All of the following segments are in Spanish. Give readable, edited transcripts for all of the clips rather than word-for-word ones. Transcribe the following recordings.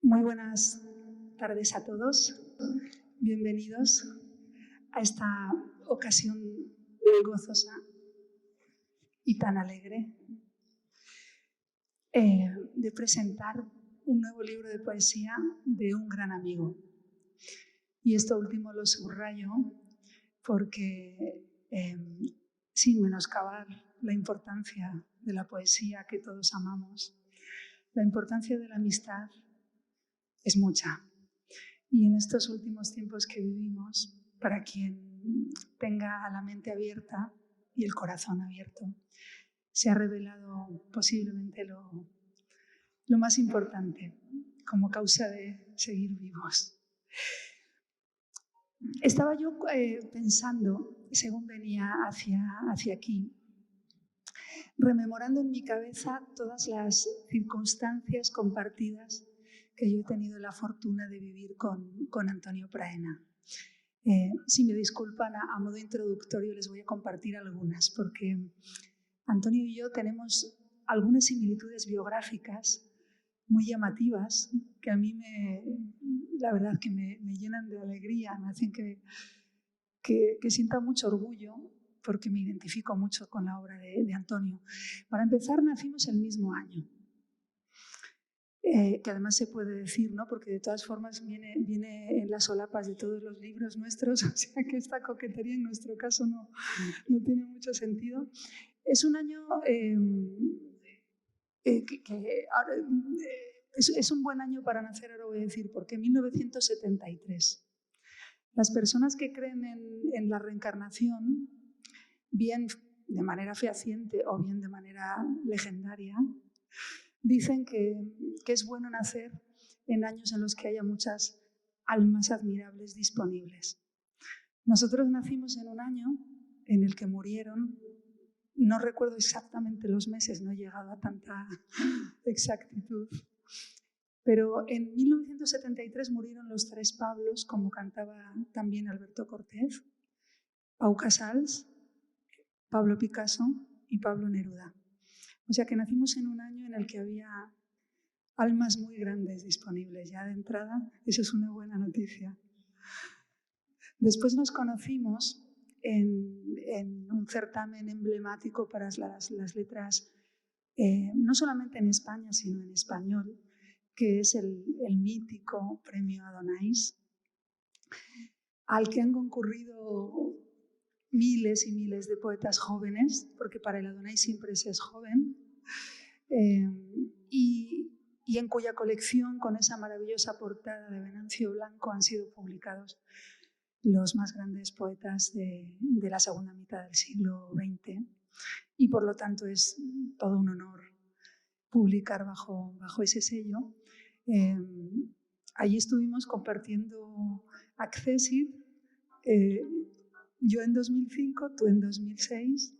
Muy buenas tardes a todos. Bienvenidos a esta ocasión gozosa y tan alegre de presentar un nuevo libro de poesía de un gran amigo. Y esto último lo subrayo porque, sin menoscabar la importancia de la poesía que todos amamos, la importancia de la amistad es mucha. Y en estos últimos tiempos que vivimos, para quien tenga la mente abierta y el corazón abierto, se ha revelado posiblemente lo más importante como causa de seguir vivos. Estaba yo pensando, según venía hacia aquí, rememorando en mi cabeza todas las circunstancias compartidas que yo he tenido la fortuna de vivir con Antonio Praena. Si me disculpan, a modo introductorio les voy a compartir algunas, porque Antonio y yo tenemos algunas similitudes biográficas muy llamativas que a mí la verdad que me llenan de alegría, me hacen que sienta mucho orgullo porque me identifico mucho con la obra de Antonio. Para empezar, nacimos el mismo año. Que además se puede decir, ¿no? Porque de todas formas viene en las solapas de todos los libros nuestros, o sea que esta coquetería en nuestro caso no tiene mucho sentido. Es un año es un buen año para nacer, ahora voy a decir, porque 1973. Las personas que creen en la reencarnación, bien de manera fehaciente o bien de manera legendaria, dicen que es bueno nacer en años en los que haya muchas almas admirables disponibles. Nosotros nacimos en un año en el que murieron, no recuerdo exactamente los meses, no he llegado a tanta exactitud, pero en 1973 murieron los tres Pablos, como cantaba también Alberto Cortés, Pau Casals, Pablo Picasso y Pablo Neruda. O sea que nacimos en un año en el que había almas muy grandes disponibles. Ya de entrada, eso es una buena noticia. Después nos conocimos en un certamen emblemático para las letras, no solamente en España, sino en español, que es el mítico Premio Adonais, al que han concurrido miles y miles de poetas jóvenes, porque para el Adonais siempre se es joven, y en cuya colección, con esa maravillosa portada de Venancio Blanco, han sido publicados los más grandes poetas de la segunda mitad del siglo XX. Y por lo tanto es todo un honor publicar bajo ese sello. Allí estuvimos compartiendo Accessit, yo en 2005, tú en 2006,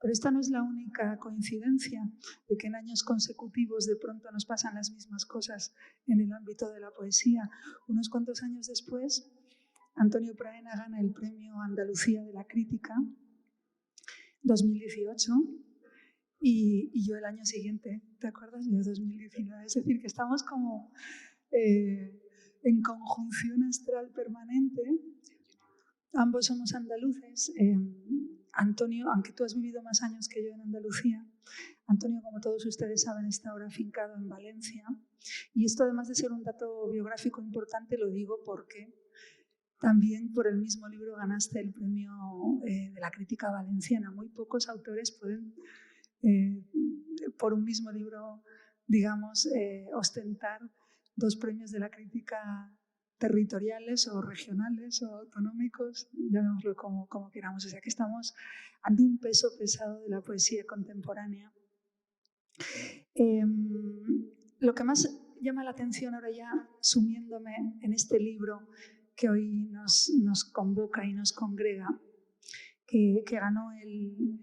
pero esta no es la única coincidencia de que en años consecutivos de pronto nos pasan las mismas cosas en el ámbito de la poesía. Unos cuantos años después, Antonio Praena gana el Premio Andalucía de la Crítica 2018 y yo el año siguiente, ¿te acuerdas? Yo 2019, es decir, que estamos como en conjunción astral permanente. Ambos somos andaluces. Antonio, aunque tú has vivido más años que yo en Andalucía, Antonio, como todos ustedes saben, está ahora afincado en Valencia. Y esto, además de ser un dato biográfico importante, lo digo porque también por el mismo libro ganaste el premio de la crítica valenciana. Muy pocos autores pueden, por un mismo libro, digamos, ostentar dos premios de la crítica territoriales o regionales o autonómicos, llamémoslo como queramos. O sea que estamos ante un peso pesado de la poesía contemporánea. Lo que más llama la atención ahora, ya sumiéndome en este libro que hoy nos convoca y nos congrega, que ganó el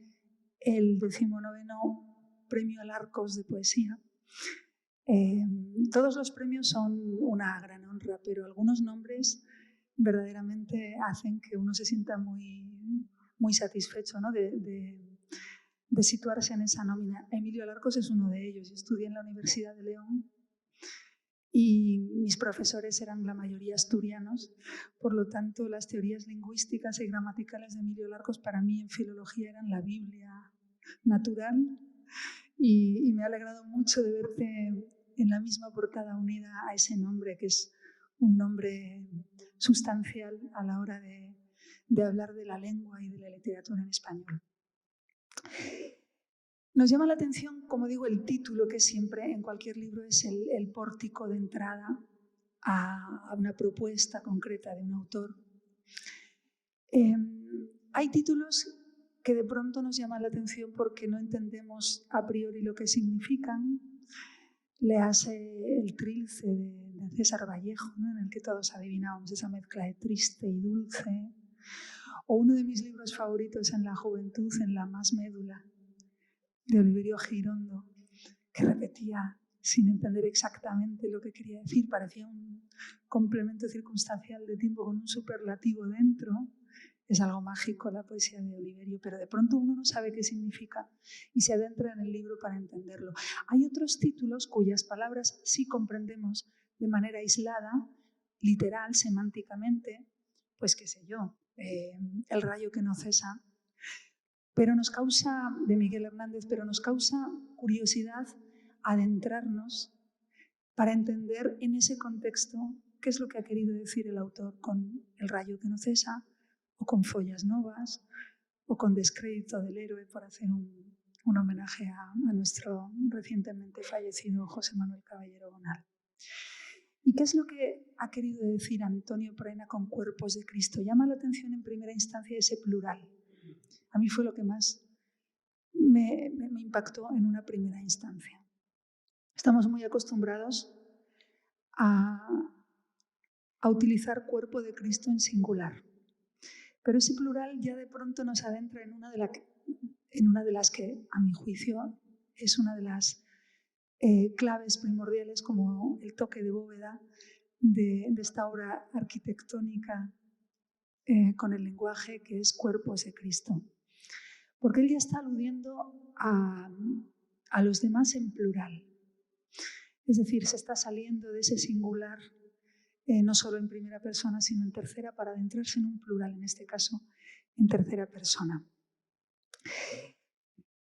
19º Premio Alarcos de Poesía. Todos los premios son una gran honra, pero algunos nombres verdaderamente hacen que uno se sienta muy satisfecho, ¿no? de situarse en esa nómina. Emilio Alarcos es uno de ellos. Yo estudié en la Universidad de León y mis profesores eran la mayoría asturianos, por lo tanto las teorías lingüísticas y gramaticales de Emilio Larcos para mí en filología eran la Biblia natural, y me ha alegrado mucho de verte en la misma portada unida a ese nombre, que es un nombre sustancial a la hora de hablar de la lengua y de la literatura en español. Nos llama la atención, como digo, el título, que siempre en cualquier libro es el pórtico de entrada a una propuesta concreta de un autor. Hay títulos que de pronto nos llaman la atención porque no entendemos a priori lo que significan. Léase El Trilce de César Vallejo, ¿no?, en el que todos adivinábamos esa mezcla de triste y dulce. O uno de mis libros favoritos en la juventud, En la más médula, de Oliverio Girondo, que repetía sin entender exactamente lo que quería decir. Parecía un complemento circunstancial de tiempo con un superlativo dentro. Es algo mágico la poesía de Oliverio, pero de pronto uno no sabe qué significa y se adentra en el libro para entenderlo. Hay otros títulos cuyas palabras sí comprendemos de manera aislada, literal, semánticamente, pues qué sé yo, El rayo que no cesa, pero nos causa, de Miguel Hernández, pero nos causa curiosidad adentrarnos para entender en ese contexto qué es lo que ha querido decir el autor con El rayo que no cesa, o con Follas Novas, o con Descrédito del héroe, por hacer un homenaje a nuestro recientemente fallecido José Manuel Caballero Bonal. ¿Y qué es lo que ha querido decir Antonio Praena con Cuerpos de Cristo? Llama la atención en primera instancia ese plural. A mí fue lo que más me impactó en una primera instancia. Estamos muy acostumbrados a utilizar cuerpo de Cristo en singular. Pero ese plural ya de pronto nos adentra en una de las que, a mi juicio, es una de las claves primordiales, como el toque de bóveda de esta obra arquitectónica con el lenguaje, que es Cuerpos de Cristo. Porque él ya está aludiendo a los demás en plural. Es decir, se está saliendo de ese singular, no solo en primera persona, sino en tercera, para adentrarse en un plural, en este caso en tercera persona.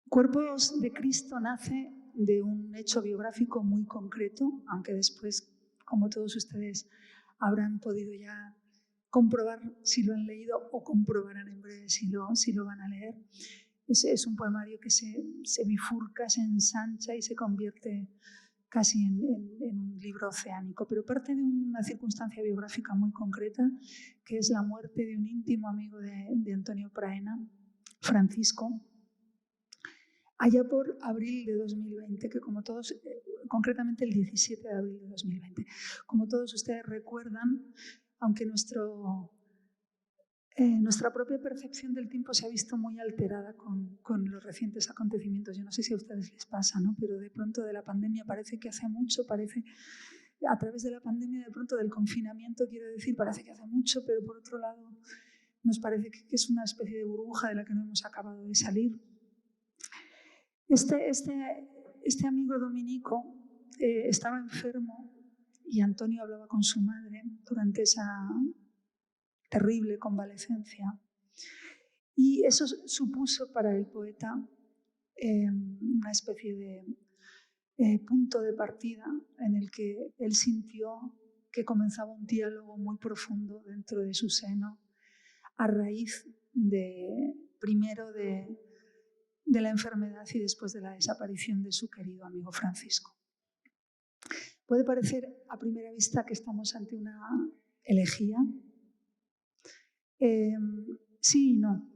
Cuerpos de Cristo nace de un hecho biográfico muy concreto, aunque después, como todos ustedes habrán podido ya comprobar si lo han leído, o comprobarán en breve si lo van a leer. Es un poemario que se bifurca, se ensancha y se convierte casi en un libro oceánico, pero parte de una circunstancia biográfica muy concreta, que es la muerte de un íntimo amigo de Antonio Praena, Francisco, allá por abril de 2020, que como todos, concretamente el 17 de abril de 2020, como todos ustedes recuerdan, aunque nuestra propia percepción del tiempo se ha visto muy alterada con los recientes acontecimientos. Yo no sé si a ustedes les pasa, ¿no?, pero de pronto de la pandemia parece que hace mucho, a través de la pandemia, de pronto del confinamiento, quiero decir, parece que hace mucho, pero por otro lado nos parece que es una especie de burbuja de la que no hemos acabado de salir. Este amigo dominico estaba enfermo y Antonio hablaba con su madre durante esa terrible convalecencia, y eso supuso para el poeta una especie de punto de partida en el que él sintió que comenzaba un diálogo muy profundo dentro de su seno, a raíz primero de la enfermedad y después de la desaparición de su querido amigo Francisco. Puede parecer a primera vista que estamos ante una elegía. Sí y no.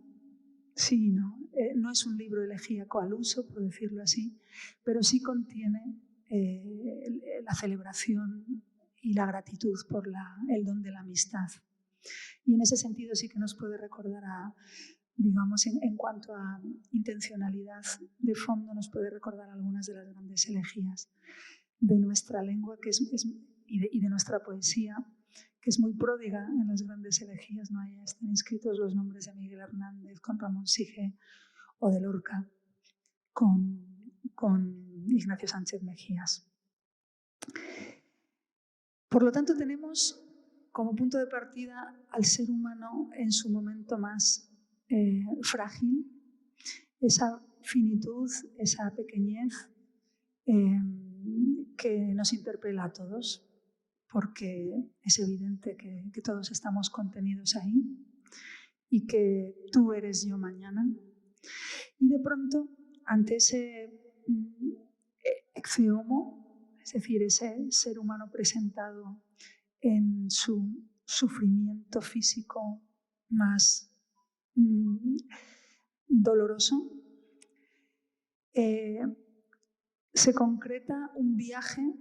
Sí y no. No es un libro elegíaco al uso, por decirlo así, pero sí contiene la celebración y la gratitud por el don de la amistad. Y en ese sentido sí que nos puede recordar digamos, en cuanto a intencionalidad de fondo, nos puede recordar algunas de las grandes elegías de nuestra lengua y de nuestra poesía, que es muy pródiga en las grandes elegías, ¿no? Ahí están inscritos los nombres de Miguel Hernández con Ramón Sige, o de Lorca con Ignacio Sánchez Mejías. Por lo tanto, tenemos como punto de partida al ser humano en su momento más frágil, esa finitud, esa pequeñez que nos interpela a todos, porque es evidente que todos estamos contenidos ahí y que tú eres yo mañana. Y de pronto, ante ese ecce homo, es decir, ese ser humano presentado en su sufrimiento físico más doloroso, se concreta un viaje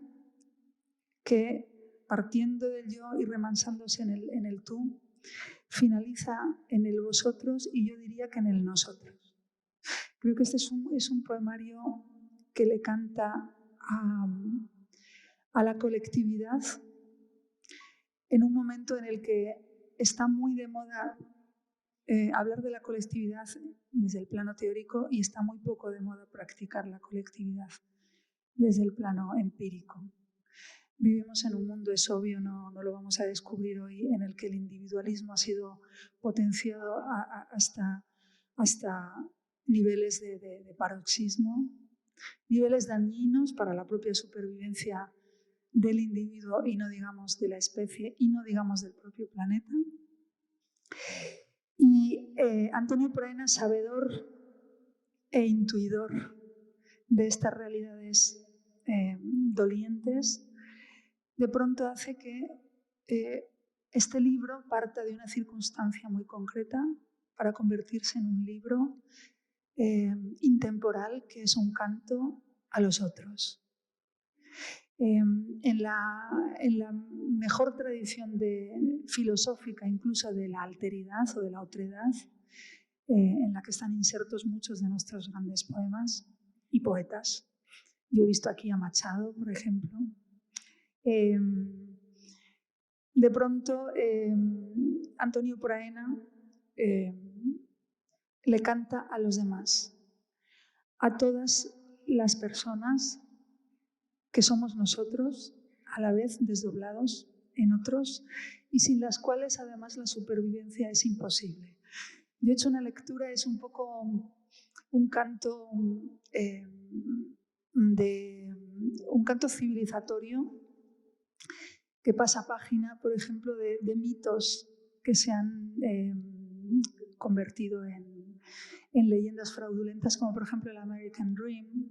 que, partiendo del yo y remansándose en el tú, finaliza en el vosotros y yo diría que en el nosotros. Creo que este es un poemario que le canta a la colectividad en un momento en el que está muy de moda hablar de la colectividad desde el plano teórico y está muy poco de moda practicar la colectividad desde el plano empírico. Vivimos en un mundo, es obvio, no lo vamos a descubrir hoy, en el que el individualismo ha sido potenciado hasta niveles de paroxismo, niveles dañinos para la propia supervivencia del individuo y no digamos de la especie y no digamos del propio planeta. Y Antonio Praena, sabedor e intuidor de estas realidades dolientes, de pronto hace que este libro parta de una circunstancia muy concreta para convertirse en un libro intemporal, que es un canto a los otros. En la mejor tradición filosófica, incluso de la alteridad o de la otredad, en la que están insertos muchos de nuestros grandes poemas y poetas. Yo he visto aquí a Machado, por ejemplo. De pronto, Antonio Praena le canta a los demás, a todas las personas que somos nosotros, a la vez desdoblados en otros, y sin las cuales además la supervivencia es imposible. Yo he hecho una lectura, es un poco un canto un canto civilizatorio que pasa página, por ejemplo, de mitos que se han convertido en leyendas fraudulentas, como por ejemplo el American Dream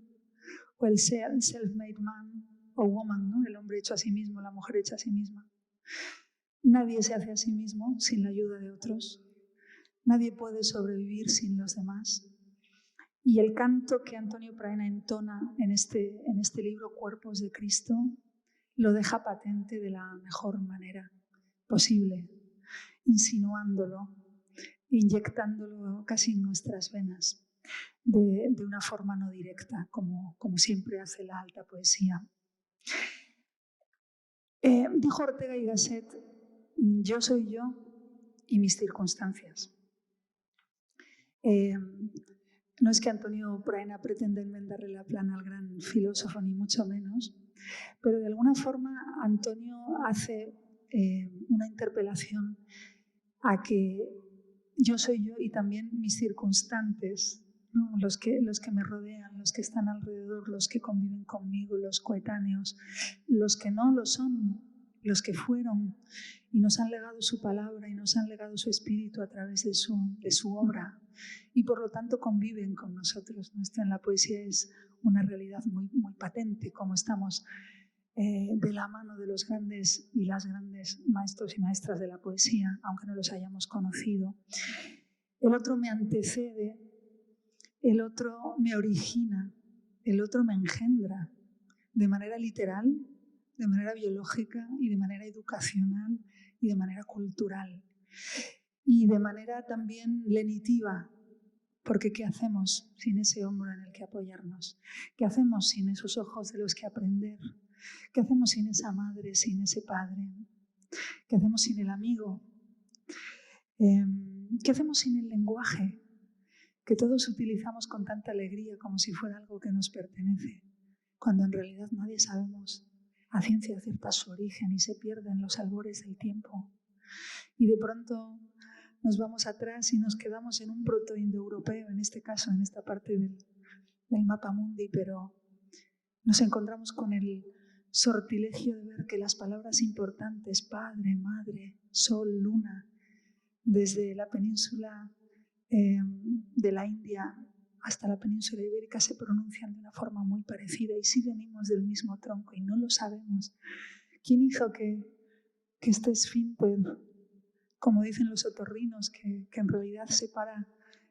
o el self-made man o woman, ¿no? El hombre hecho a sí mismo, la mujer hecha a sí misma. Nadie se hace a sí mismo sin la ayuda de otros. Nadie puede sobrevivir sin los demás. Y el canto que Antonio Praena entona en este libro, Cuerpos de Cristo, lo deja patente de la mejor manera posible, insinuándolo, inyectándolo casi en nuestras venas, de una forma no directa, como siempre hace la alta poesía. Dijo Ortega y Gasset, yo soy yo y mis circunstancias. No es que Antonio Praena pretenda enmendarle la plana al gran filósofo, ni mucho menos, pero de alguna forma Antonio hace una interpelación a que yo soy yo y también mis circunstantes, ¿no? los que me rodean, los que están alrededor, los que conviven conmigo, los coetáneos, los que no lo son, los que fueron y nos han legado su palabra y nos han legado su espíritu a través de su obra y por lo tanto conviven con nosotros. Esto en la poesía es una realidad muy, muy patente, como estamos de la mano de los grandes y las grandes maestros y maestras de la poesía, aunque no los hayamos conocido. El otro me antecede, el otro me origina, el otro me engendra de manera literal, de manera biológica y de manera educacional y de manera cultural y de manera también lenitiva, porque ¿qué hacemos sin ese hombro en el que apoyarnos? ¿Qué hacemos sin esos ojos de los que aprender? ¿Qué hacemos sin esa madre, sin ese padre? ¿Qué hacemos sin el amigo? ¿Qué hacemos sin el lenguaje que todos utilizamos con tanta alegría como si fuera algo que nos pertenece, cuando en realidad nadie sabemos a ciencia cierta su origen y se pierde en los albores del tiempo. Y de pronto nos vamos atrás y nos quedamos en un proto-indoeuropeo, en este caso, en esta parte del mapa mundi, pero nos encontramos con el sortilegio de ver que las palabras importantes, padre, madre, sol, luna, desde la península de la India hasta la península ibérica se pronuncian de una forma muy parecida y sí venimos del mismo tronco y no lo sabemos. ¿Quién hizo que este esfínter, como dicen los otorrinos, que en realidad separa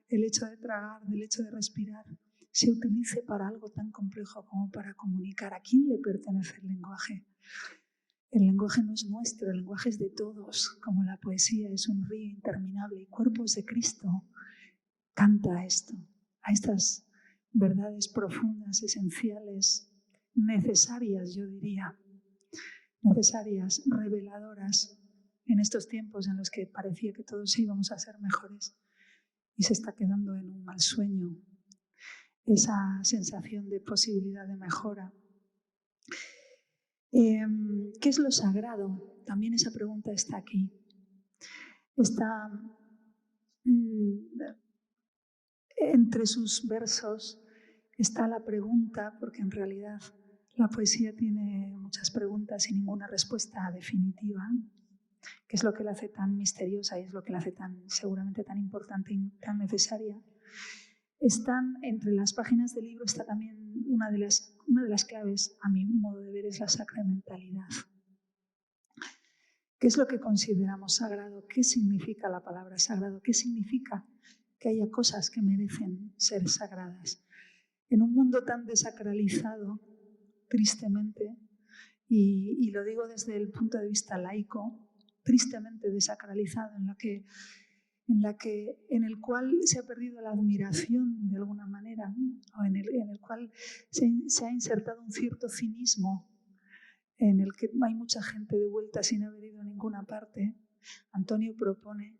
el hecho de tragar del hecho de respirar, se utilice para algo tan complejo como para comunicar? ¿A quién le pertenece el lenguaje? El lenguaje no es nuestro, el lenguaje es de todos, como la poesía es un río interminable y Cuerpos de Cristo canta esto, a estas verdades profundas, esenciales, necesarias, yo diría, necesarias, reveladoras en estos tiempos en los que parecía que todos íbamos a ser mejores y se está quedando en un mal sueño esa sensación de posibilidad de mejora. ¿Qué es lo sagrado? También esa pregunta está aquí. Está entre sus versos está la pregunta, porque en realidad la poesía tiene muchas preguntas y ninguna respuesta definitiva, que es lo que la hace tan misteriosa y es lo que la hace seguramente tan importante y tan necesaria. Están entre las páginas del libro, está también una de las claves, a mi modo de ver, es la sacramentalidad. ¿Qué es lo que consideramos sagrado? ¿Qué significa la palabra sagrado? ¿Qué significa que haya cosas que merecen ser sagradas? En un mundo tan desacralizado, tristemente, y lo digo desde el punto de vista laico, tristemente desacralizado, en el cual se ha perdido la admiración de alguna manera, o en el cual se ha insertado un cierto cinismo, en el que hay mucha gente de vuelta sin haber ido a ninguna parte. Antonio propone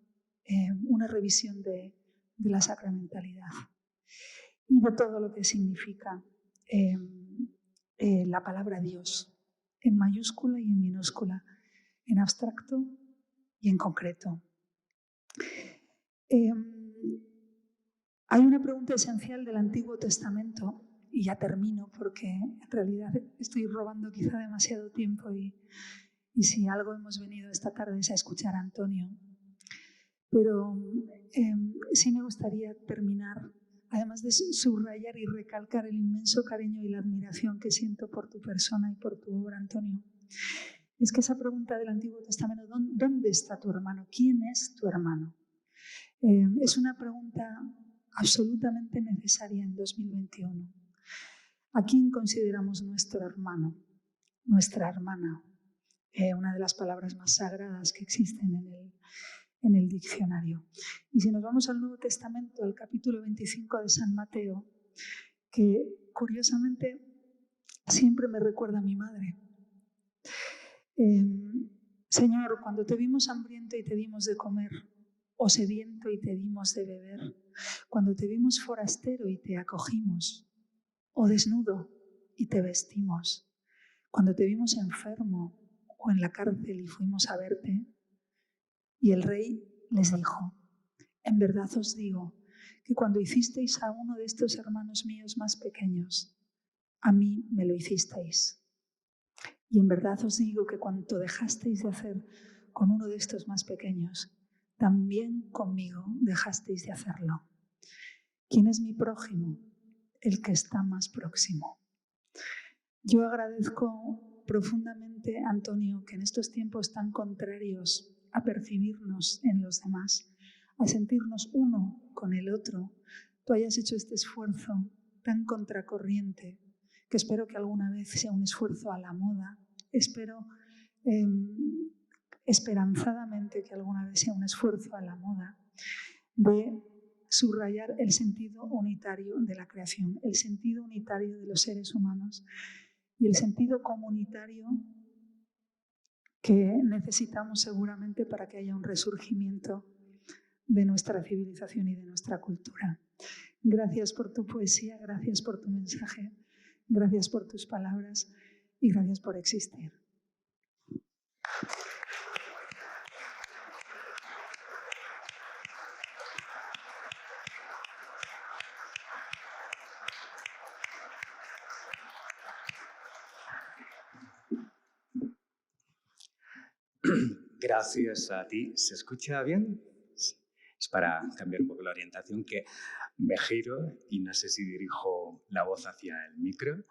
una revisión de la sacramentalidad y de todo lo que significa la palabra Dios, en mayúscula y en minúscula, en abstracto y en concreto. Hay una pregunta esencial del Antiguo Testamento, y ya termino porque en realidad estoy robando quizá demasiado tiempo y si algo hemos venido esta tarde es a escuchar a Antonio. Pero sí me gustaría terminar, además de subrayar y recalcar el inmenso cariño y la admiración que siento por tu persona y por tu obra, Antonio. Es que esa pregunta del Antiguo Testamento, ¿dónde está tu hermano? ¿Quién es tu hermano? Es una pregunta absolutamente necesaria en 2021. ¿A quién consideramos nuestro hermano, nuestra hermana? Una de las palabras más sagradas que existen en el diccionario. Y si nos vamos al Nuevo Testamento, al capítulo 25 de San Mateo, que curiosamente siempre me recuerda a mi madre. Señor, cuando te vimos hambriento y te dimos de comer, o sediento y te dimos de beber, cuando te vimos forastero y te acogimos, o desnudo y te vestimos, cuando te vimos enfermo o en la cárcel y fuimos a verte. Y el rey les dijo: en verdad os digo que cuando hicisteis a uno de estos hermanos míos más pequeños, a mí me lo hicisteis. Y en verdad os digo que cuanto dejasteis de hacer con uno de estos más pequeños, también conmigo dejasteis de hacerlo. ¿Quién es mi prójimo? El que está más próximo. Yo agradezco profundamente, Antonio, que en estos tiempos tan contrarios a percibirnos en los demás, a sentirnos uno con el otro, tú hayas hecho este esfuerzo tan contracorriente, que espero que alguna vez sea un esfuerzo a la moda. Espero esperanzadamente que alguna vez sea un esfuerzo a la moda de subrayar el sentido unitario de la creación, el sentido unitario de los seres humanos y el sentido comunitario que necesitamos seguramente para que haya un resurgimiento de nuestra civilización y de nuestra cultura. Gracias por tu poesía, gracias por tu mensaje, gracias por tus palabras. y gracias por existir. Gracias a ti. ¿Se escucha bien? Sí. Es para cambiar un poco la orientación, que me giro y no sé si dirijo la voz hacia el micro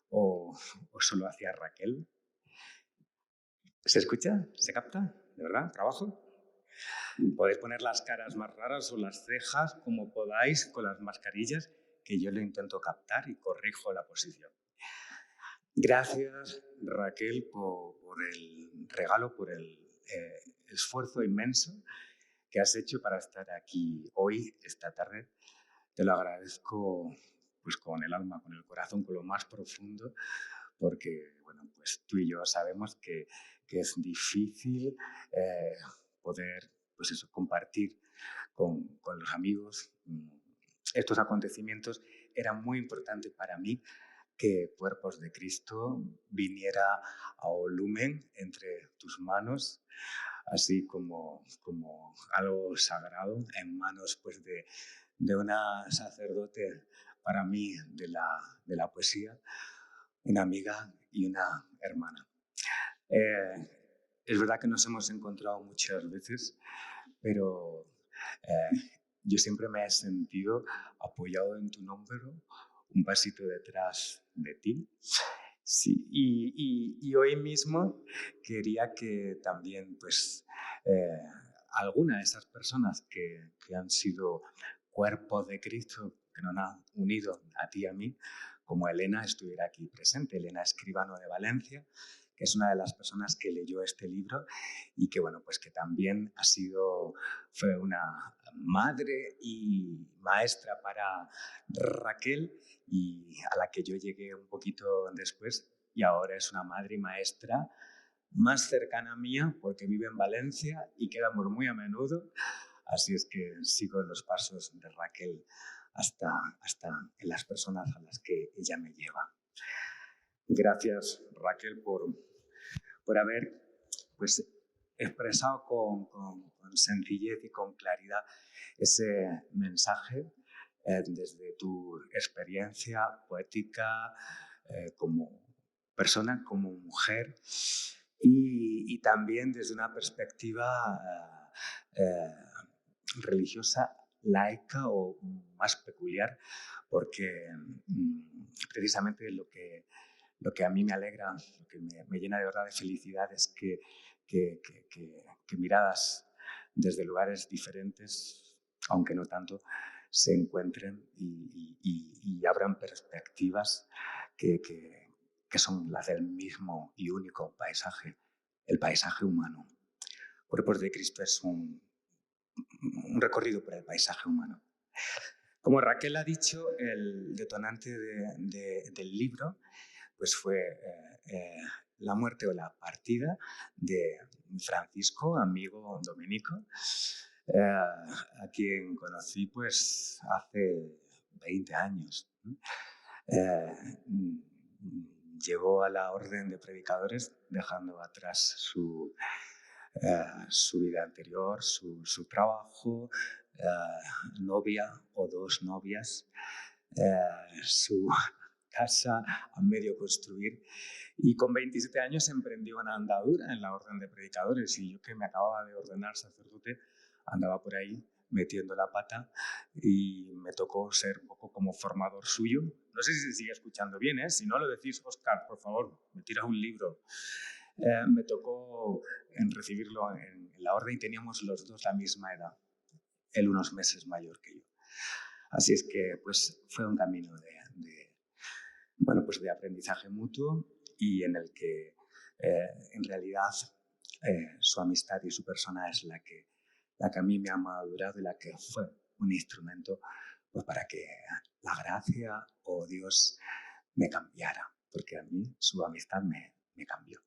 o solo hacia Raquel. ¿Se escucha? ¿Se capta? ¿De verdad? ¿Trabajo? Podéis poner las caras más raras o las cejas como podáis con las mascarillas, que yo lo intento captar y corrijo la posición. Gracias, Raquel, por el regalo, por el esfuerzo inmenso que has hecho para estar aquí hoy, esta tarde. Te lo agradezco pues con el alma, con el corazón, con lo más profundo, porque bueno, pues tú y yo sabemos que es difícil poder pues eso, compartir con los amigos estos acontecimientos. Era muy importante para mí que Cuerpos de Cristo viniera a volumen entre tus manos, así como algo sagrado en manos pues, de una sacerdote para mí de la poesía, una amiga y una hermana. Es verdad que nos hemos encontrado muchas veces, pero yo siempre me he sentido apoyado en tu hombro, un pasito detrás de ti. Sí, y hoy mismo quería que también, pues, alguna de esas personas que han sido cuerpos de Cristo, que nos han unido a ti y a mí, como Elena, estuviera aquí presente. Elena Escribano de Valencia, que es una de las personas que leyó este libro y que, bueno, pues que también fue una madre y maestra para Raquel, y a la que yo llegué un poquito después, y ahora es una madre y maestra más cercana mía porque vive en Valencia y quedamos muy a menudo, así es que sigo los pasos de Raquel hasta en las personas a las que ella me lleva. Gracias, Raquel, por haber pues, expresado con sencillez y con claridad ese mensaje desde tu experiencia poética como persona, como mujer, y también desde una perspectiva religiosa, laica o más peculiar, porque precisamente lo que a mí me alegra, lo que me llena de verdad de felicidad es que miradas desde lugares diferentes, aunque no tanto, se encuentren y abran perspectivas que son las del mismo y único paisaje, el paisaje humano. Cuerpos de Cristo es un recorrido por el paisaje humano. Como Raquel ha dicho, el detonante del libro pues fue la muerte o la partida de Francisco, amigo dominico, a quien conocí pues hace 20 años. Llegó a la orden de predicadores dejando atrás su vida anterior, su trabajo, novia o dos novias, su casa a medio construir, y con 27 años emprendió una andadura en la orden de predicadores, y yo, que me acababa de ordenar sacerdote, andaba por ahí metiendo la pata y me tocó ser un poco como formador suyo. No sé si se sigue escuchando bien, ¿eh? Si no lo decís, Óscar, por favor, me tiras un libro. Me tocó recibirlo en la orden y teníamos los dos la misma edad, él unos meses mayor que yo. Así es que pues, fue un camino pues de aprendizaje mutuo, y en el que en realidad su amistad y su persona es la que a mí me ha madurado y la que fue un instrumento pues, para que la gracia o Dios me cambiara, porque a mí su amistad me cambió.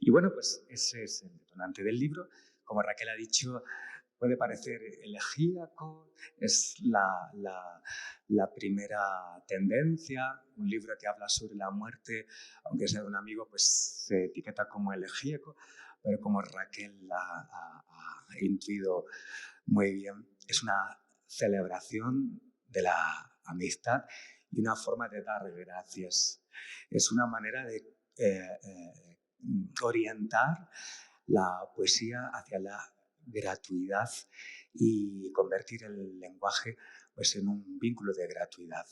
Y bueno, pues ese es el detonante del libro. Como Raquel ha dicho, Puede parecer elegíaco, es la primera tendencia, un libro que habla sobre la muerte, aunque sea de un amigo, pues se etiqueta como elegíaco, pero como Raquel ha intuido muy bien, es una celebración de la amistad y una forma de dar gracias. Es una manera de orientar la poesía hacia la gratuidad y convertir el lenguaje pues, en un vínculo de gratuidad.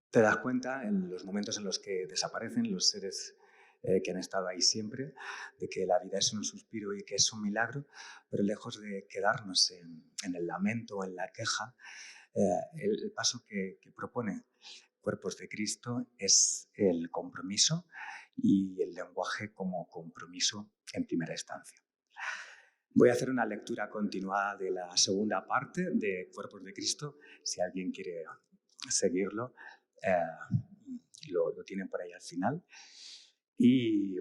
Te das cuenta en los momentos en los que desaparecen los seres que han estado ahí siempre, de que la vida es un suspiro y que es un milagro, pero lejos de quedarnos en el lamento o en la queja, el paso que propone Cuerpos de Cristo es el compromiso y el lenguaje como compromiso en primera instancia. Voy a hacer una lectura continuada de la segunda parte de Cuerpos de Cristo. Si alguien quiere seguirlo, lo tienen por ahí al final. Y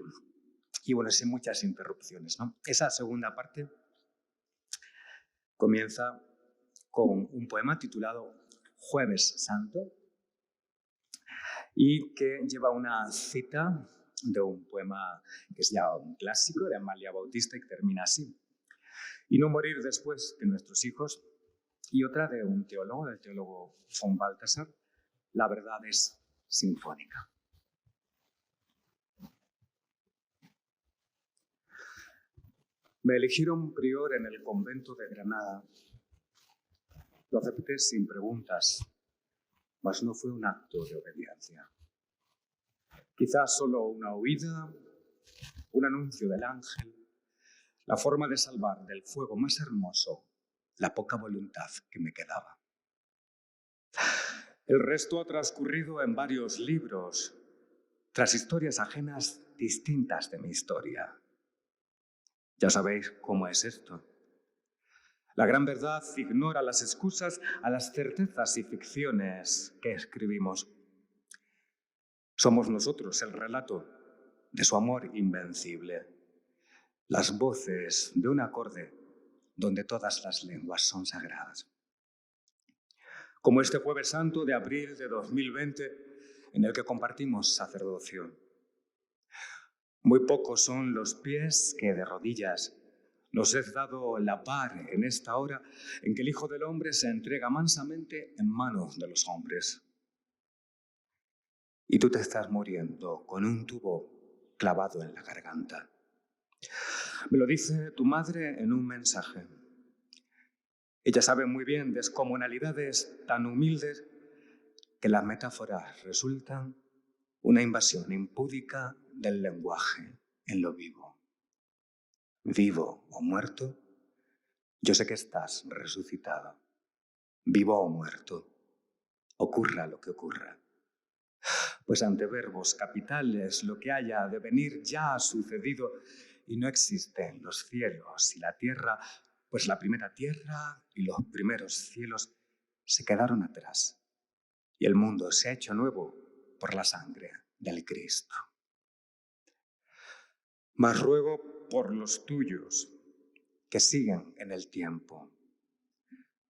bueno, sin muchas interrupciones, ¿no? Esa segunda parte comienza con un poema titulado Jueves Santo y que lleva una cita de un poema que es ya un clásico de Amalia Bautista y que termina así. Y no morir después que nuestros hijos. Y otra de un teólogo, del teólogo von Balthasar, la verdad es sinfónica. Me eligieron prior en el convento de Granada. Lo acepté sin preguntas, mas no fue un acto de obediencia. Quizás solo una huida, un anuncio del ángel, la forma de salvar del fuego más hermoso la poca voluntad que me quedaba. El resto ha transcurrido en varios libros, tras historias ajenas distintas de mi historia. Ya sabéis cómo es esto. La gran verdad ignora las excusas a las certezas y ficciones que escribimos. Somos nosotros el relato de su amor invencible, las voces de un acorde donde todas las lenguas son sagradas. Como este Jueves Santo de abril de 2020, en el que compartimos sacerdocio. Muy pocos son los pies que de rodillas nos es dado la par en esta hora en que el Hijo del Hombre se entrega mansamente en manos de los hombres. Y tú te estás muriendo con un tubo clavado en la garganta. Me lo dice tu madre en un mensaje. Ella sabe muy bien descomunalidades tan humildes que las metáforas resultan una invasión impúdica del lenguaje en lo vivo. Vivo o muerto, yo sé que estás resucitado. Vivo o muerto, ocurra lo que ocurra. Pues ante verbos capitales lo que haya de venir ya ha sucedido y no existen los cielos y la tierra, pues la primera tierra y los primeros cielos se quedaron atrás y el mundo se ha hecho nuevo por la sangre del Cristo. Mas ruego por los tuyos que siguen en el tiempo,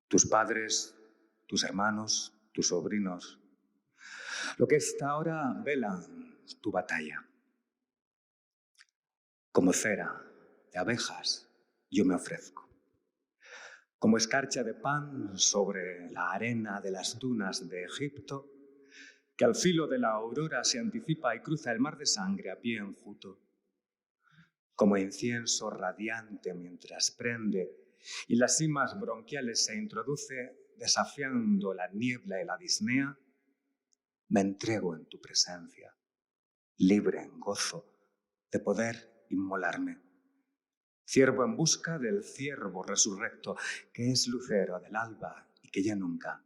tus padres, tus hermanos, tus sobrinos, lo que hasta ahora velan tu batalla. Como cera de abejas yo me ofrezco. Como escarcha de pan sobre la arena de las dunas de Egipto, que al filo de la aurora se anticipa y cruza el mar de sangre a pie enjuto. Como incienso radiante mientras prende y las cimas bronquiales se introduce desafiando la niebla y la disnea, me entrego en tu presencia, libre en gozo de poder inmolarme. Ciervo en busca del ciervo resurrecto, que es lucero del alba y que ya nunca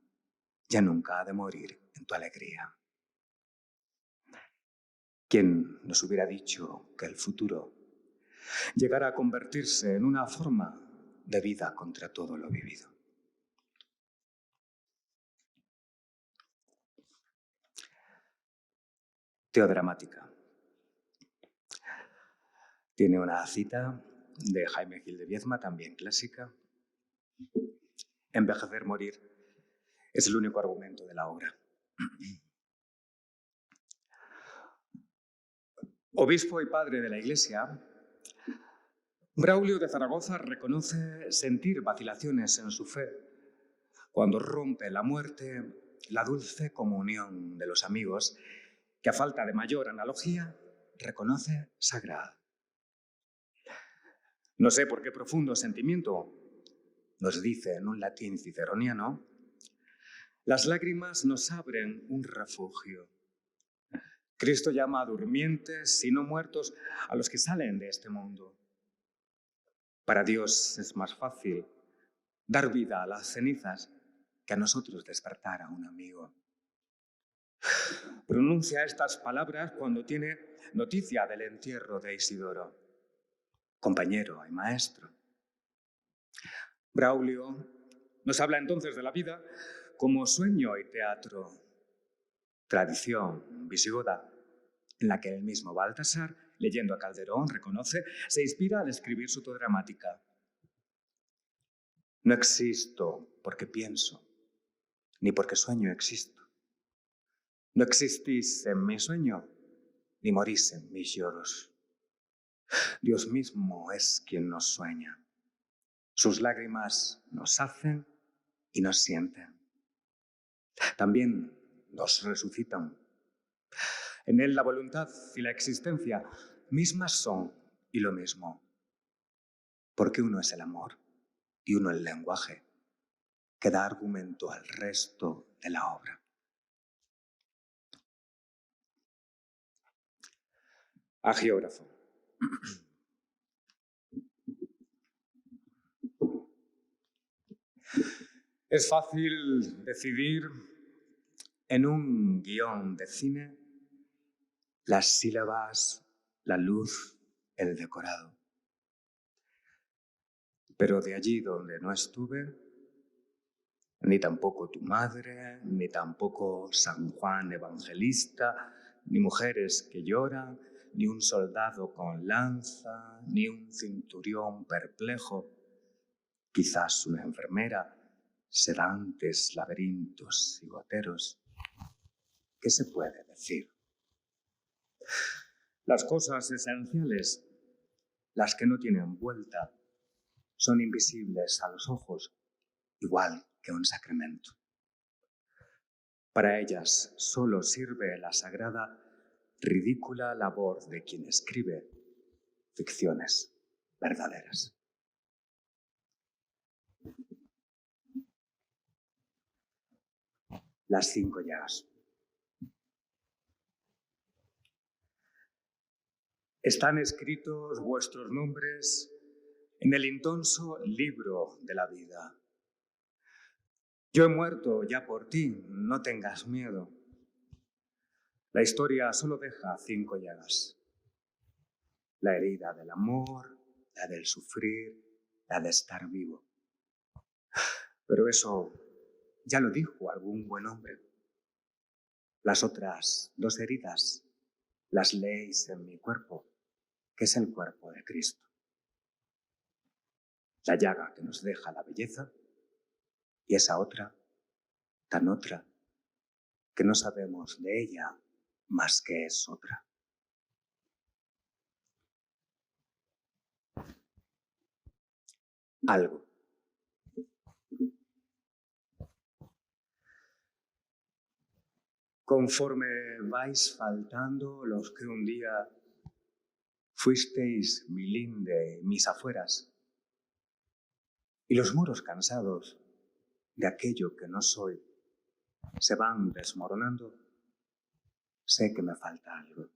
ha de morir en tu alegría. ¿Quién nos hubiera dicho que el futuro llegara a convertirse en una forma de vida contra todo lo vivido? Teodramática. Tiene una cita de Jaime Gil de Biedma, también clásica. Envejecer, morir es el único argumento de la obra. Obispo y padre de la Iglesia, Braulio de Zaragoza reconoce sentir vacilaciones en su fe cuando rompe la muerte la dulce comunión de los amigos que, a falta de mayor analogía, reconoce sagrada. No sé por qué profundo sentimiento, nos dice en un latín ciceroniano, las lágrimas nos abren un refugio. Cristo llama a durmientes y no muertos a los que salen de este mundo. Para Dios es más fácil dar vida a las cenizas que a nosotros despertar a un amigo. Pronuncia estas palabras cuando tiene noticia del entierro de Isidoro, compañero y maestro. Braulio nos habla entonces de la vida como sueño y teatro, tradición visigoda, en la que el mismo Baltasar, leyendo a Calderón, reconoce, se inspira al escribir su dramática. No existo porque pienso, ni porque sueño existo. No existís en mi sueño, ni morís en mis lloros. Dios mismo es quien nos sueña. Sus lágrimas nos hacen y nos sienten. También nos resucitan. En él la voluntad y la existencia mismas son y lo mismo. Porque uno es el amor y uno el lenguaje, que da argumento al resto de la obra. Agiógrafo. Es fácil decidir en un guión de cine las sílabas, la luz, el decorado. Pero de allí donde no estuve, ni tampoco tu madre, ni tampoco San Juan Evangelista, ni mujeres que lloran, ni un soldado con lanza, ni un centurión perplejo, quizás una enfermera, sedantes, laberintos y goteros. ¿Qué se puede decir? Las cosas esenciales, las que no tienen vuelta, son invisibles a los ojos, igual que un sacramento. Para ellas solo sirve la sagrada, ridícula labor de quien escribe ficciones verdaderas. Las 5 llagas. Están escritos vuestros nombres en el intonso libro de la vida. Yo he muerto ya por ti, no tengas miedo. La historia solo deja 5 llagas. La herida del amor, la del sufrir, la de estar vivo. Pero eso ya lo dijo algún buen hombre. Las otras 2 heridas las leéis en mi cuerpo, que es el cuerpo de Cristo. La llaga que nos deja la belleza y esa otra, tan otra, que no sabemos de ella más que es otra. Algo. Conforme vais faltando los que un día fuisteis mi linde, mis afueras, y los muros cansados de aquello que no soy se van desmoronando, sé que me falta algo.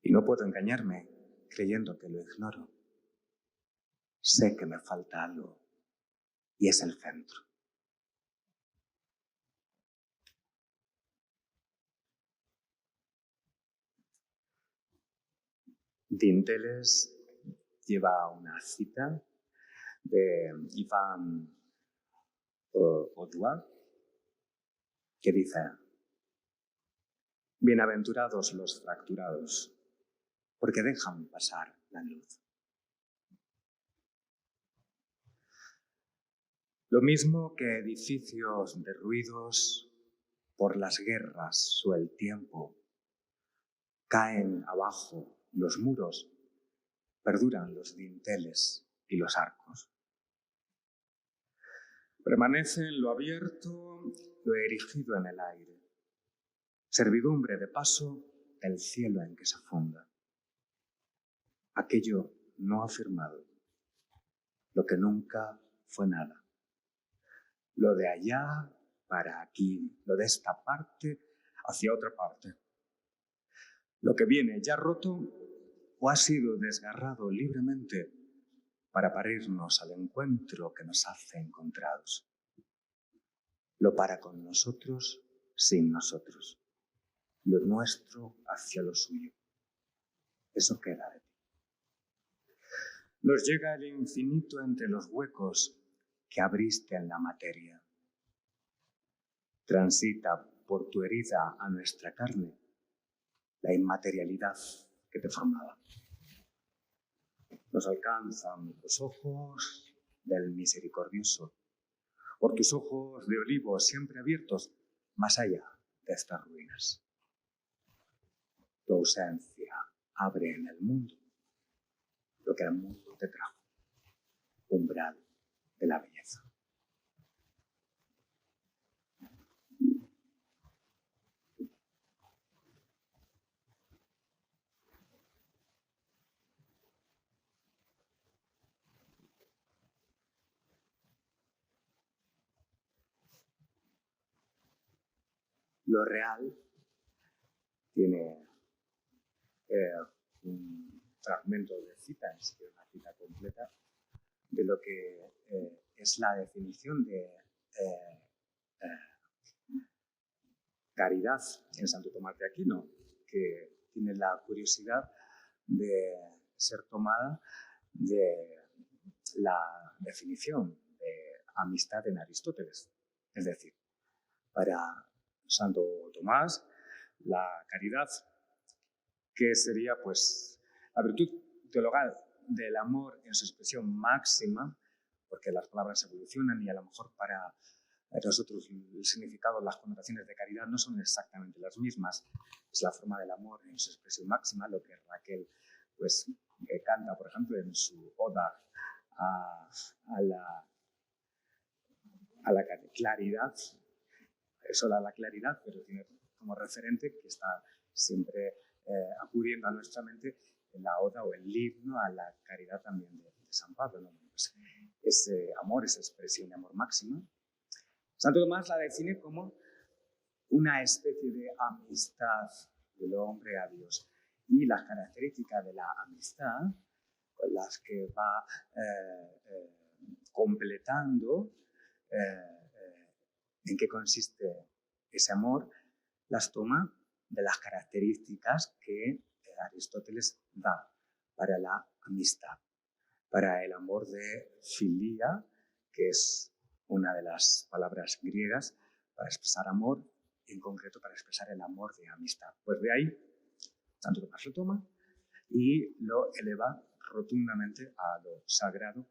Y no puedo engañarme creyendo que lo ignoro. Sé que me falta algo y es el centro. Dinteles lleva una cita de Ivan Oduah que dice: bienaventurados los fracturados, porque dejan pasar la luz. Lo mismo que edificios derruidos por las guerras o el tiempo, caen abajo los muros, perduran los dinteles y los arcos. Permanece en lo abierto, lo erigido en el aire, servidumbre de paso del cielo en que se funda. Aquello no afirmado, lo que nunca fue nada. Lo de allá para aquí, lo de esta parte hacia otra parte. Lo que viene ya roto o ha sido desgarrado libremente para parirnos al encuentro que nos hace encontrados. Lo para con nosotros sin nosotros. Lo nuestro hacia lo suyo. Eso queda de ti. Nos llega el infinito entre los huecos que abriste en la materia. Transita por tu herida a nuestra carne la inmaterialidad que te formaba. Nos alcanzan los ojos del misericordioso, por tus ojos de olivo siempre abiertos, más allá de estas ruinas. Tu ausencia abre en el mundo lo que el mundo te trajo, umbral de la belleza. Lo real tiene un fragmento de cita, ni siquiera una cita completa, de lo que es la definición de caridad en Santo Tomás de Aquino, que tiene la curiosidad de ser tomada de la definición de amistad en Aristóteles. Es decir, para Santo Tomás, la caridad, que sería pues la virtud teologal del amor en su expresión máxima, porque las palabras evolucionan y a lo mejor para nosotros el significado, las connotaciones de caridad no son exactamente las mismas. Es la forma del amor en su expresión máxima, lo que Raquel pues, canta, por ejemplo, en su oda a la claridad, solo a la claridad, pero tiene como referente que está siempre acudiendo a nuestra mente en la oda o el himno a la caridad también de San Pablo, ¿no? Pues ese amor, esa expresión de amor máxima, Santo Tomás la define como una especie de amistad del hombre a Dios. Y las características de la amistad, con las que va completando en qué consiste ese amor, las toma de las características que Aristóteles da para la amistad, para el amor de filia, que es una de las palabras griegas para expresar amor, y en concreto para expresar el amor de amistad. Pues de ahí, Santo Tomás lo toma y lo eleva rotundamente a lo sagrado,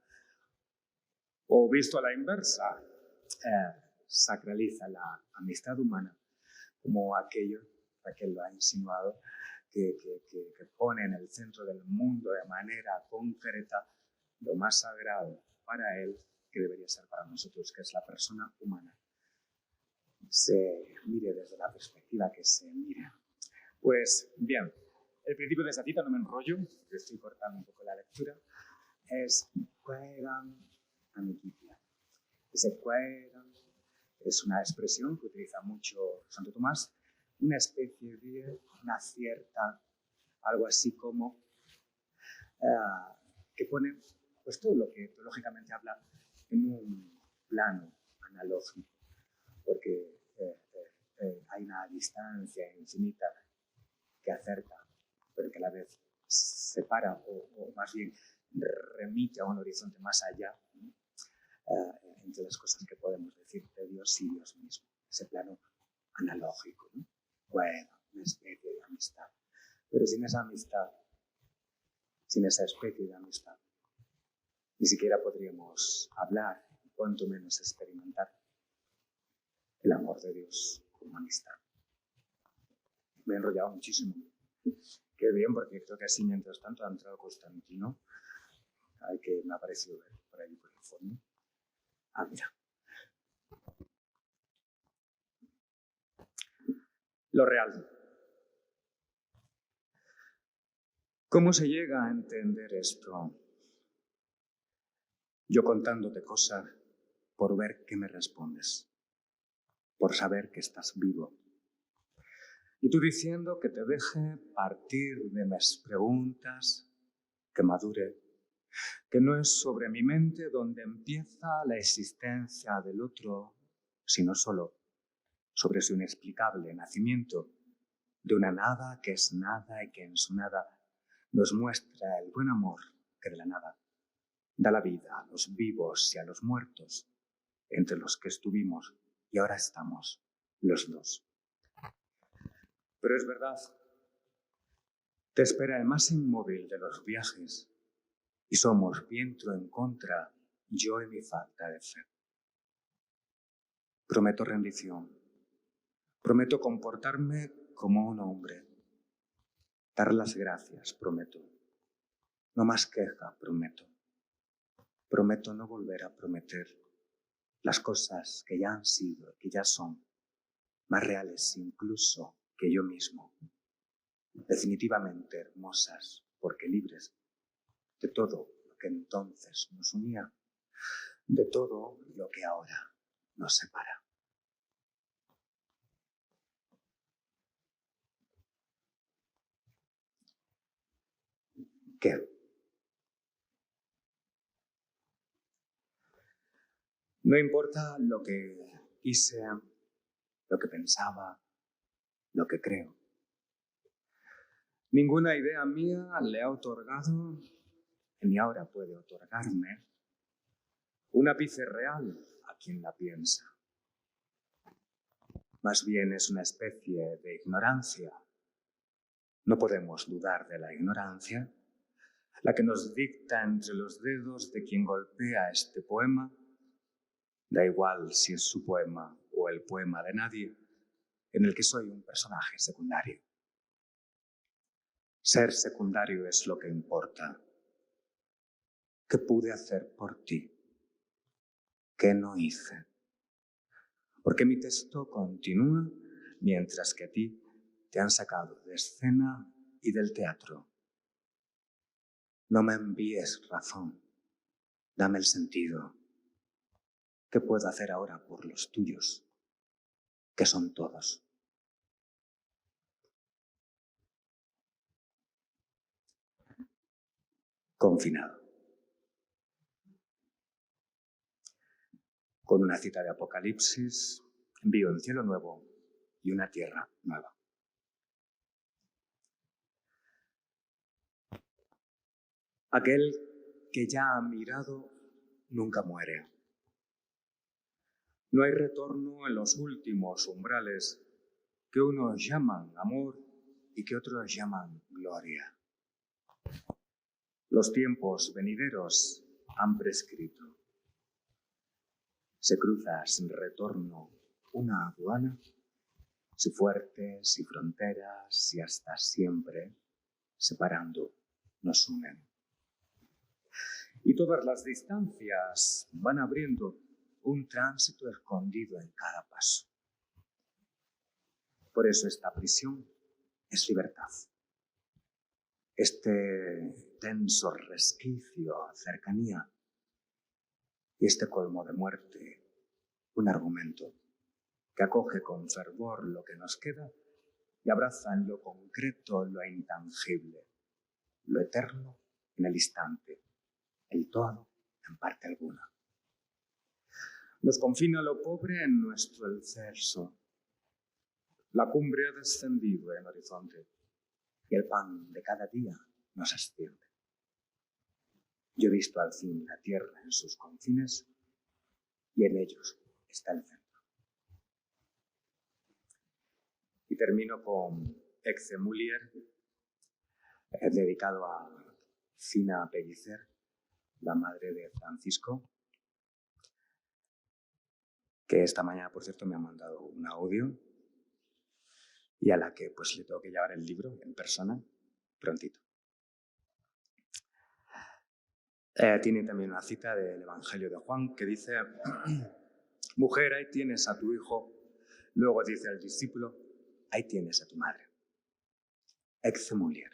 o visto a la inversa, sacraliza la amistad humana como aquello, Raquel lo ha insinuado, que pone en el centro del mundo de manera concreta lo más sagrado para él que debería ser para nosotros, que es la persona humana. Se mire desde la perspectiva que se mire. Pues bien, el principio de esta cita, no me enrollo, porque estoy cortando un poco la lectura, es quaeram amicitia. Ese quaeram es una expresión que utiliza mucho Santo Tomás, una especie de una cierta, algo así como que pone pues todo lo que teológicamente habla en un plano analógico, porque hay una distancia infinita que acerca, pero que a la vez separa o más bien remite a un horizonte más allá, entre las cosas que podemos decir de Dios y Dios mismo, ese plano analógico, ¿no? Bueno, una especie de amistad, pero sin esa amistad sin esa especie de amistad. Ni siquiera podríamos hablar, cuanto menos experimentar el amor de Dios como amistad. Me he enrollado muchísimo. Qué bien, porque creo que así mientras tanto ha entrado Constantino, al que me ha parecido ver por ahí por el fondo. Ah, mira. Lo real. ¿Cómo se llega a entender esto? Yo contándote cosas por ver qué me respondes, por saber que estás vivo. Y tú diciendo que te deje partir de mis preguntas, que madure, que no es sobre mi mente donde empieza la existencia del otro, sino solo sobre su inexplicable nacimiento de una nada que es nada y que en su nada nos muestra el buen amor que de la nada da la vida a los vivos y a los muertos, entre los que estuvimos y ahora estamos los dos. Pero es verdad, te espera el más inmóvil de los viajes y somos viento en contra, yo y mi falta de fe. Prometo rendición, prometo comportarme como un hombre, dar las gracias, prometo, no más queja, prometo. Prometo no volver a prometer las cosas que ya han sido, que ya son, más reales incluso que yo mismo, definitivamente hermosas, porque libres de todo lo que entonces nos unía, de todo lo que ahora nos separa. ¿Qué? No importa lo que quise, lo que pensaba, lo que creo. Ninguna idea mía le ha otorgado, ni ahora puede otorgarme, un ápice real a quien la piensa. Más bien es una especie de ignorancia. No podemos dudar de la ignorancia, la que nos dicta entre los dedos de quien golpea este poema. Da igual si es su poema o el poema de nadie, en el que soy un personaje secundario. Ser secundario es lo que importa. ¿Qué pude hacer por ti? ¿Qué no hice? Porque mi texto continúa mientras que a ti te han sacado de escena y del teatro. No me envíes razón, dame el sentido. ¿Qué puedo hacer ahora por los tuyos? Que son todos. Confinado. Con una cita de Apocalipsis, envío un cielo nuevo y una tierra nueva. Aquel que ya ha mirado nunca muere. No hay retorno en los últimos umbrales que unos llaman amor y que otros llaman gloria. Los tiempos venideros han prescrito. Se cruza sin retorno una aduana, si fuertes y fronteras y hasta siempre, separando, nos unen. Y todas las distancias van abriendo un tránsito escondido en cada paso. Por eso esta prisión es libertad. Este tenso resquicio, cercanía, y este colmo de muerte, un argumento que acoge con fervor lo que nos queda y abraza en lo concreto lo intangible, lo eterno en el instante, el todo en parte alguna. Nos confina lo pobre en nuestro exceso. La cumbre ha descendido en horizonte y el pan de cada día nos asciende. Yo he visto al fin la tierra en sus confines y en ellos está el centro. Y termino con Ecce Mulier, dedicado a Fina Pellicer, la madre de Francisco, que esta mañana, por cierto, me ha mandado un audio y a la que pues le tengo que llevar el libro en persona prontito. Tiene también una cita del Evangelio de Juan que dice: mujer, ahí tienes a tu hijo. Luego dice al discípulo: ahí tienes a tu madre. Ex mulier.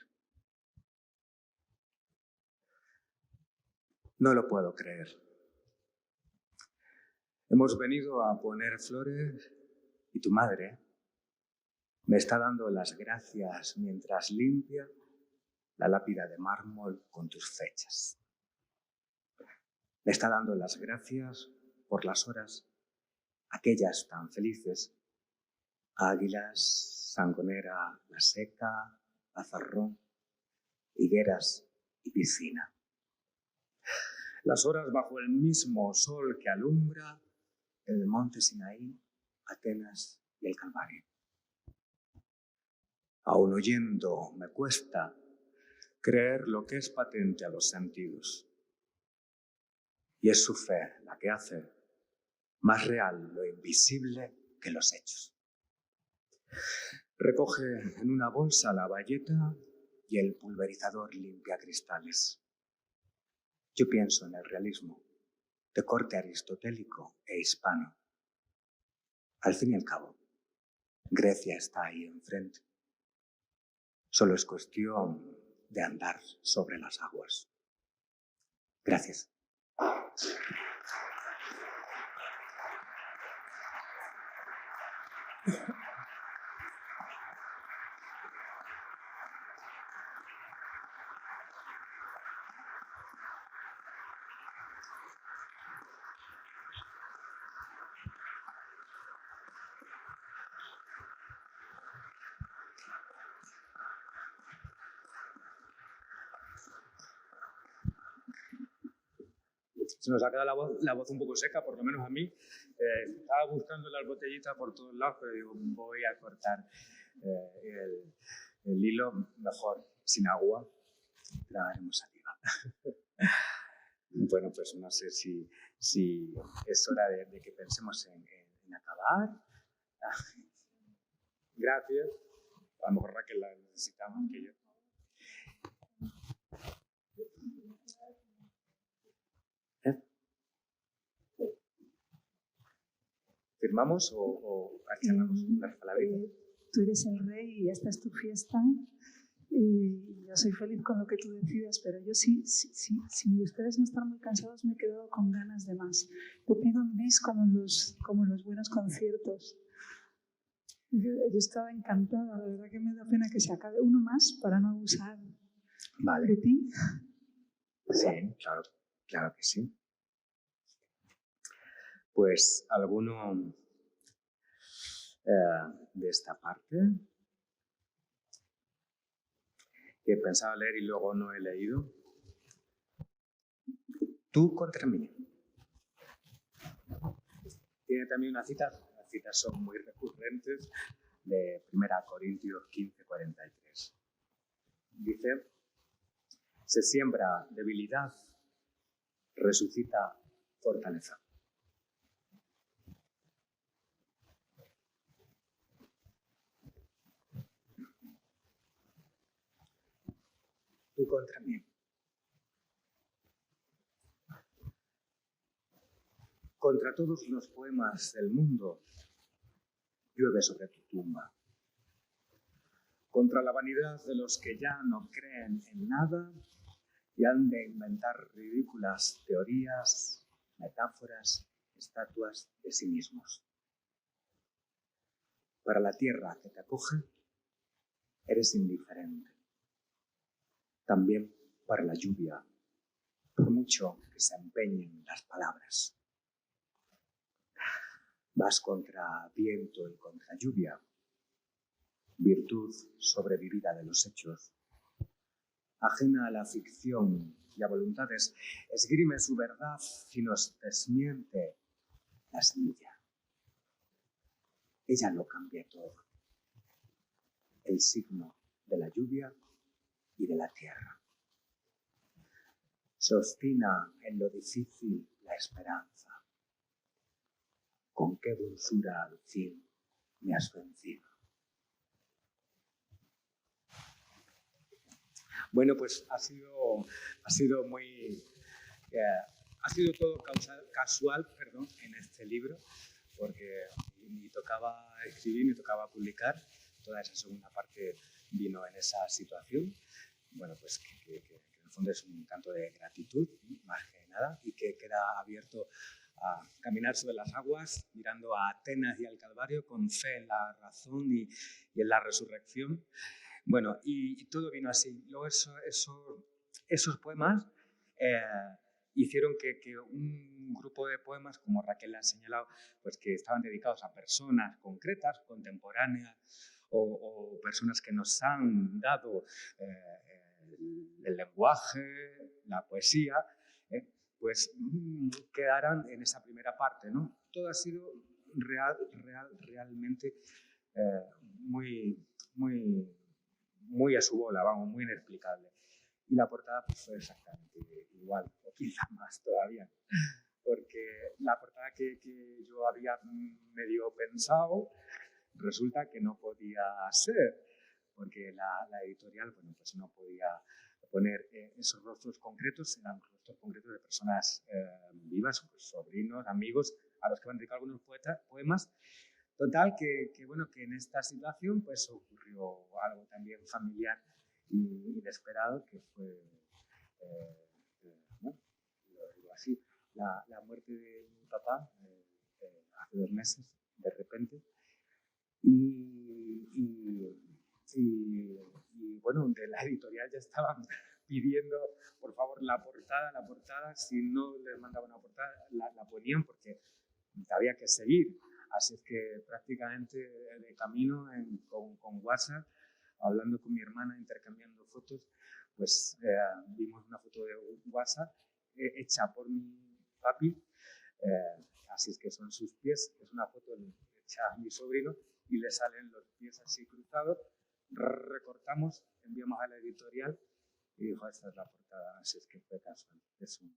No lo puedo creer. Hemos venido a poner flores y tu madre me está dando las gracias mientras limpia la lápida de mármol con tus fechas. Me está dando las gracias por las horas, aquellas tan felices: Águilas, Sangonera, La Seca, Azarrón, higueras y piscina. Las horas bajo el mismo sol que alumbra el monte Sinaí, Atenas y el Calvario. Aún oyendo me cuesta creer lo que es patente a los sentidos. Y es su fe la que hace más real lo invisible que los hechos. Recoge en una bolsa la bayeta y el pulverizador limpia cristales. Yo pienso en el realismo, de corte aristotélico e hispano. Al fin y al cabo, Grecia está ahí enfrente. Solo es cuestión de andar sobre las aguas. Gracias. Se nos ha quedado la voz un poco seca, por lo menos a mí. Estaba buscando las botellitas por todos lados, pero digo, voy a cortar el hilo mejor sin agua. Tragaremos saliva. Bueno, pues no sé si es hora de que pensemos en acabar. Gracias. A lo mejor Raquel la necesita más que yo. ¿Firmamos o charlamos unas palabritas? Tú eres el rey y esta es tu fiesta. Y yo soy feliz con lo que tú decidas, pero yo si ustedes no están muy cansados me he quedado con ganas de más. Te pido un bis como en los buenos conciertos. Yo estaba encantada, la verdad que me da pena que se acabe uno más para no abusar de ti. Sí, claro que sí. Pues alguno de esta parte que pensaba leer y luego no he leído. Tú contra mí. Tiene también una cita, las citas son muy recurrentes, de 1 Corintios 15:43. Dice: se siembra debilidad, resucita fortaleza. Tú contra mí. Contra todos los poemas del mundo, llueve sobre tu tumba. Contra la vanidad de los que ya no creen en nada y han de inventar ridículas teorías, metáforas, estatuas de sí mismos. Para la tierra que te acoge, eres indiferente. También para la lluvia, por mucho que se empeñen las palabras. Vas contra viento y contra lluvia, virtud sobrevivida de los hechos. Ajena a la ficción y a voluntades, esgrime su verdad y nos desmiente la semilla. Ella lo cambia todo. El signo de la lluvia y de la tierra. se obstina en lo difícil la esperanza. Con qué dulzura al fin me has vencido. Bueno, pues ha sido muy... ha sido todo casual, en este libro, porque ni tocaba escribir ni tocaba publicar. Toda esa segunda parte vino en esa situación. Bueno, pues que en el fondo es un canto de gratitud, más que nada, y que queda abierto a caminar sobre las aguas, mirando a Atenas y al Calvario, con fe en la razón y en la resurrección. Bueno, y todo vino así. Luego esos poemas hicieron que un grupo de poemas, como Raquel ha señalado, pues que estaban dedicados a personas concretas, contemporáneas, o personas que nos han dado el lenguaje, la poesía, pues quedaran en esa primera parte, ¿no? Todo ha sido realmente muy a su bola, vamos, muy inexplicable. Y la portada pues fue exactamente igual, o quizá más todavía, porque la portada que yo había medio pensado resulta que no podía ser, porque la editorial, bueno, pues no podía poner esos rostros concretos, eran rostros concretos de personas vivas, pues, sobrinos, amigos, a los que me han dedicado algunos poemas. Total, que en esta situación pues ocurrió algo también familiar y inesperado, que fue, lo digo así, la muerte de mi papá hace 2 meses, de repente. Y bueno, de la editorial ya estaban pidiendo, por favor, la portada. Si no les mandaban una portada, la ponían porque había que seguir. Así es que prácticamente de camino con WhatsApp, hablando con mi hermana, intercambiando fotos, pues vimos una foto de WhatsApp hecha por mi papi, así es que son sus pies, es una foto hecha a mi sobrino y le salen los pies así cruzados, recortamos, enviamos a la editorial y dijo, esta es la portada, así es que fue casual. Es un